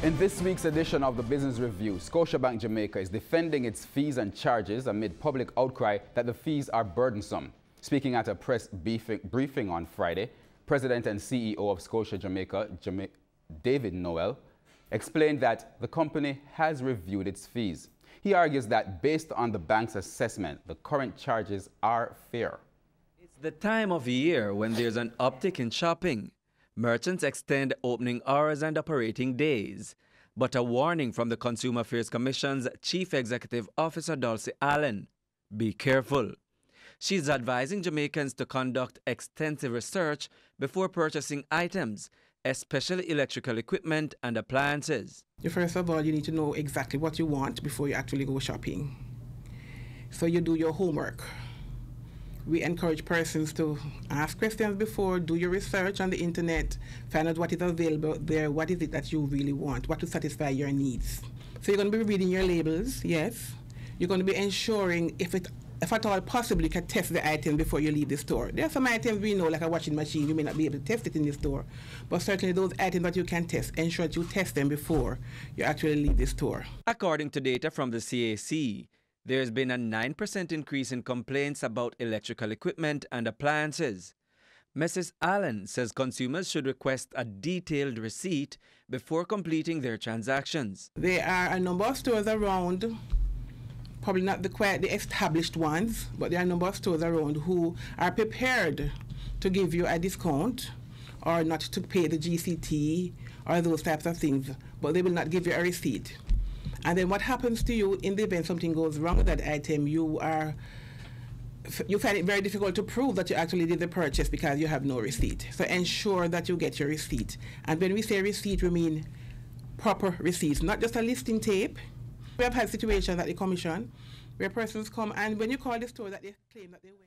In this week's edition of the Business Review, Scotiabank Jamaica is defending its fees and charges amid public outcry that the fees are burdensome. Speaking at a press briefing on Friday, President and CEO of Scotia Jamaica, David Noel, explained that the company has reviewed its fees. He argues that based on the bank's assessment, the current charges are fair. It's the time of year when there's an uptick in shopping. Merchants extend opening hours and operating days. But a warning from the Consumer Affairs Commission's Chief Executive Officer, Dulcie Allen: be careful. She's advising Jamaicans to conduct extensive research before purchasing items, especially electrical equipment and appliances. First of all, you need to know exactly what you want before you actually go shopping. So you do your homework. We encourage persons to ask questions before, do your research on the internet, find out what is available there, what is it that you really want, what to satisfy your needs. So you're going to be reading your labels, yes. You're going to be ensuring if at all possible, you can test the item before you leave the store. There are some items we know, like a washing machine, you may not be able to test it in the store. But certainly those items that you can test, ensure that you test them before you actually leave the store. According to data from the CAC, there's been a 9% increase in complaints about electrical equipment and appliances. Mrs. Allen says consumers should request a detailed receipt before completing their transactions. There are a number of stores around, probably not the established ones, but there are a number of stores around who are prepared to give you a discount or not to pay the GCT or those types of things, but they will not give you a receipt. And then what happens to you in the event something goes wrong with that item, you find it very difficult to prove that you actually did the purchase because you have no receipt. So ensure that you get your receipt. And when we say receipt, we mean proper receipts, not just a listing tape. We have had situations at the commission where persons come and when you call the store that they claim that they went.